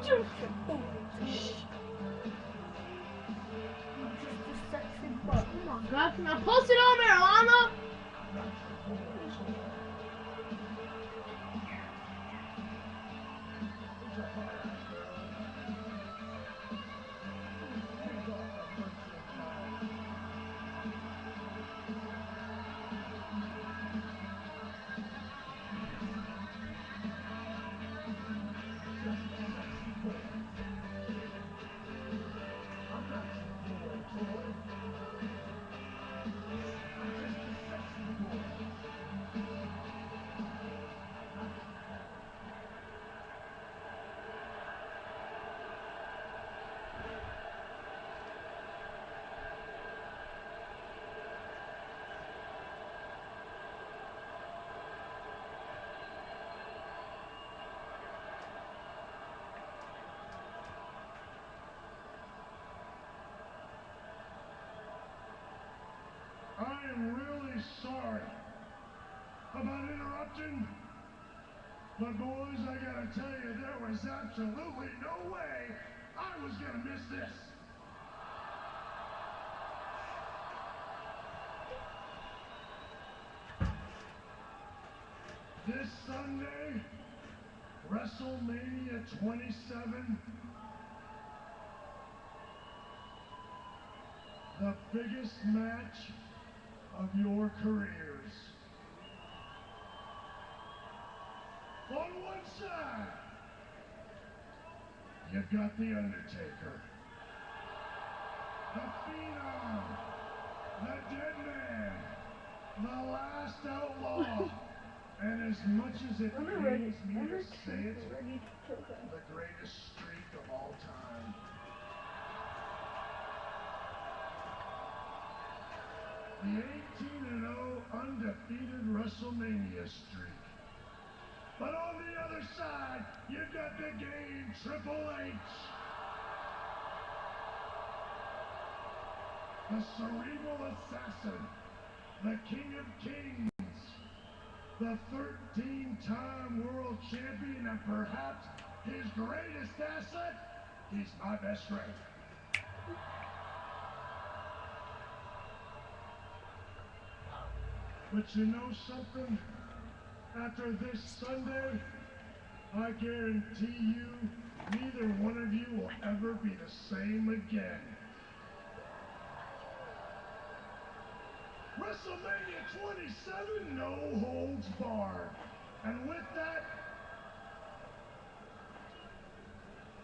Just a sexy butt. Oh my god, can I post it on there, Lana? I am really sorry about interrupting, but boys, I gotta tell you, there was absolutely no way I was gonna miss this. This Sunday, WrestleMania 27, the biggest match of your careers. On one side, you've got The Undertaker, the Phenom, the Dead Man, the Last Outlaw, and as much as it pains me to say it, the greatest streak of all time. The 18-0 undefeated WrestleMania streak. But on the other side, you've got the game Triple H. The cerebral assassin, the King of Kings, the 13-time world champion, and perhaps his greatest asset, he's my best friend. But you know something? After this Sunday, I guarantee you, neither one of you will ever be the same again. WrestleMania 27, no holds barred. And with that,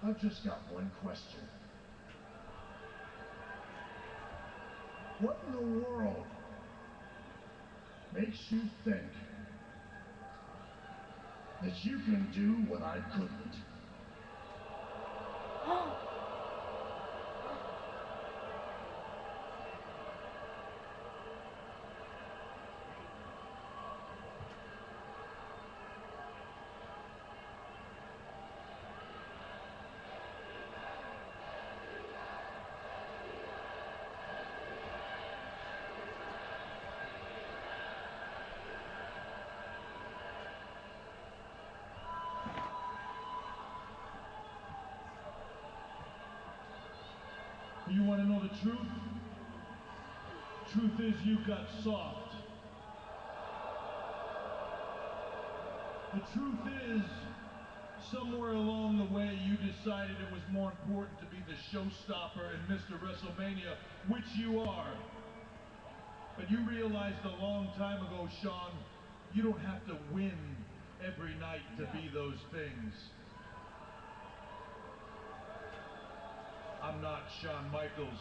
I've just got one question. What in the world makes you think that you can do what I couldn't? You want to know the truth? Truth is you got soft. The truth is, somewhere along the way you decided it was more important to be the showstopper and Mr. WrestleMania, which you are. But you realized a long time ago, Shawn, you don't have to win every night to be those things. I'm not Shawn Michaels.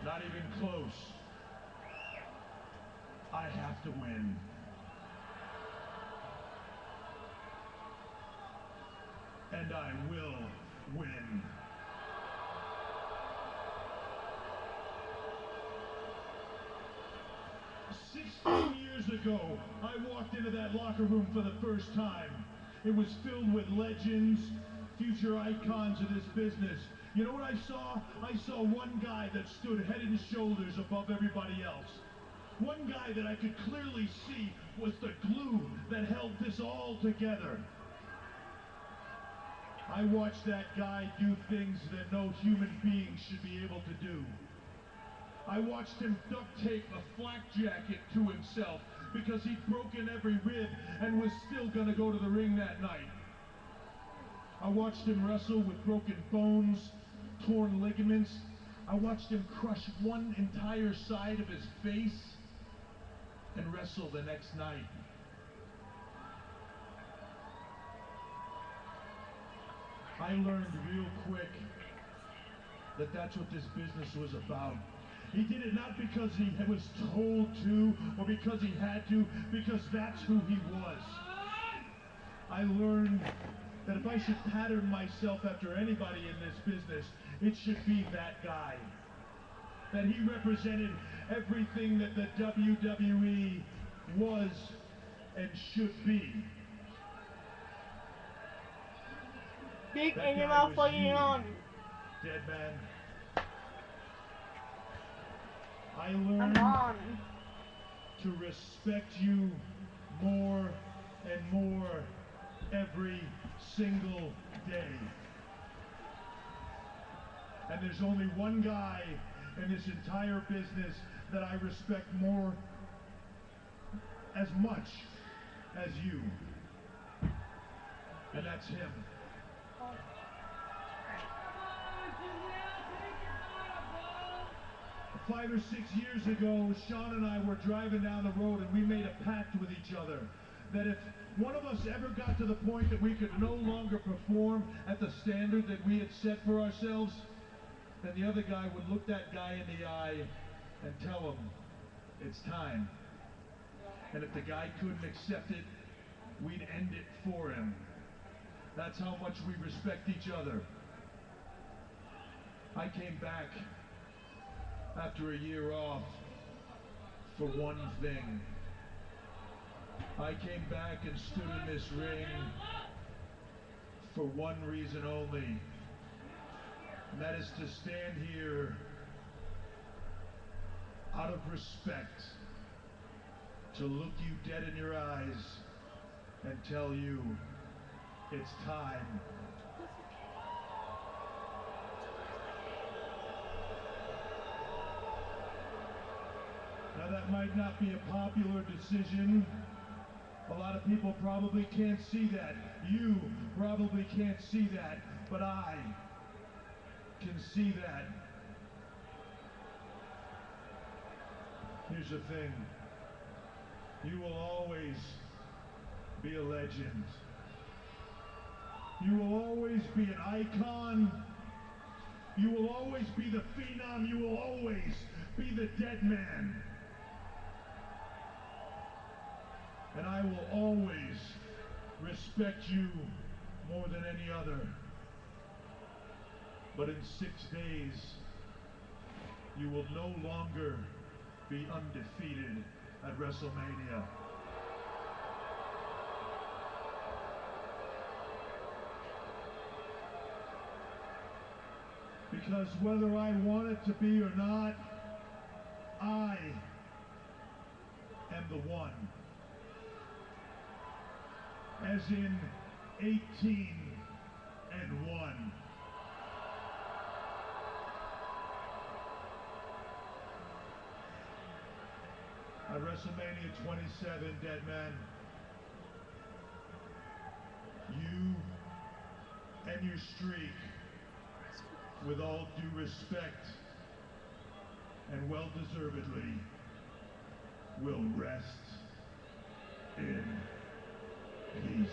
Not even close. I have to win. And I will win. Years ago, I walked into that locker room for the first time. It was filled with legends, future icons of this business. You know what I saw? I saw one guy that stood head and shoulders above everybody else. One guy that I could clearly see was the glue that held this all together. I watched that guy do things that no human being should be able to do. I watched him duct tape a flak jacket to himself because he'd broken every rib and was still gonna go to the ring that night. I watched him wrestle with broken bones, torn ligaments. I watched him crush one entire side of his face and wrestle the next night. I learned real quick that that's what this business was about. He did it not because he was told to or because he had to, because that's who he was. I learned that if I should pattern myself after anybody in this business, it should be that guy. That he represented everything that the WWE was and should be. Big That in your guy mouth was while you're you, on. dead man. I I'm learned on. to respect you more and more every single day. And there's only one guy in this entire business that I respect more as much as you. And that's him. 5 or 6 years ago, Sean and I were driving down the road and we made a pact with each other that if one of us ever got to the point that we could no longer perform at the standard that we had set for ourselves, then the other guy would look that guy in the eye and tell him, it's time. And if the guy couldn't accept it, we'd end it for him. That's how much we respect each other. I came back after a year off for one thing. I came back and stood in this ring for one reason only, and that is to stand here out of respect, to look you dead in your eyes and tell you it's time. Now that might not be a popular decision. A lot of people probably can't see that. You probably can't see that, but I can see that. Here's the thing. You will always be a legend. You will always be an icon. You will always be the phenom. You will always be the dead man. And I will always respect you more than any other. But in 6 days, you will no longer be undefeated at WrestleMania. Because whether I want it to be or not, I am the one. As in 18-1. At WrestleMania 27, dead man, you and your streak, with all due respect and well-deservedly, will rest in peace.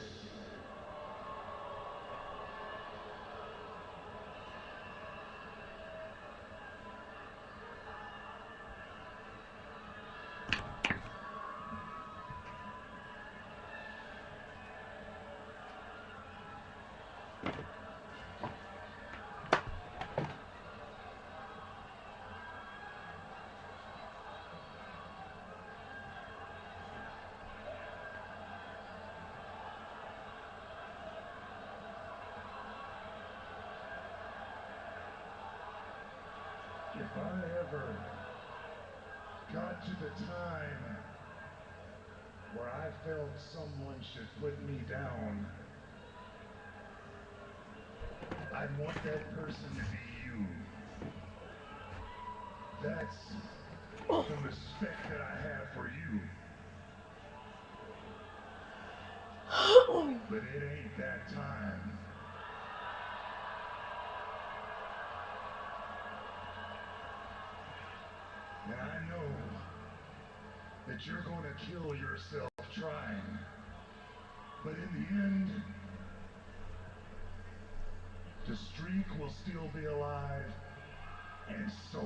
If I ever got to the time where I felt someone should put me down, I want that person to be you. That's the respect that I have for you. But it ain't that time. And I know that you're going to kill yourself trying. But in the end, the streak will still be alive, and so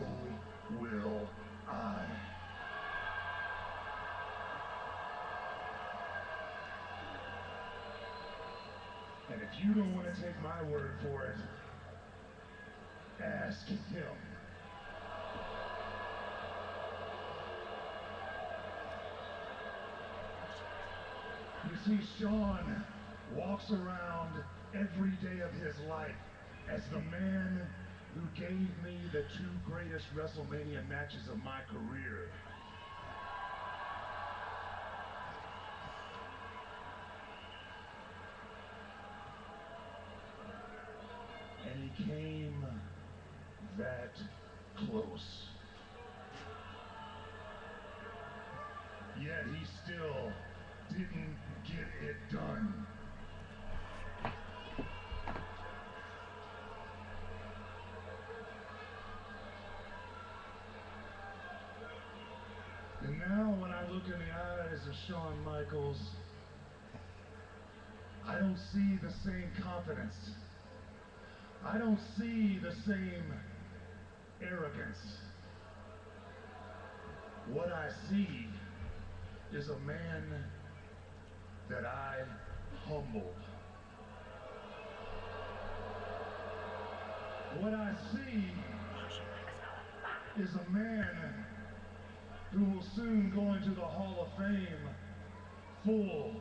will I. And if you don't want to take my word for it, ask him. You see, Sean walks around every day of his life as the man who gave me the 2 greatest WrestleMania matches of my career. And he came that close. Yet he still didn't get it done. And now when I look in the eyes of Shawn Michaels, I don't see the same confidence. I don't see the same arrogance. What I see is a man that I humbled. What I see is a man who will soon go into the Hall of Fame full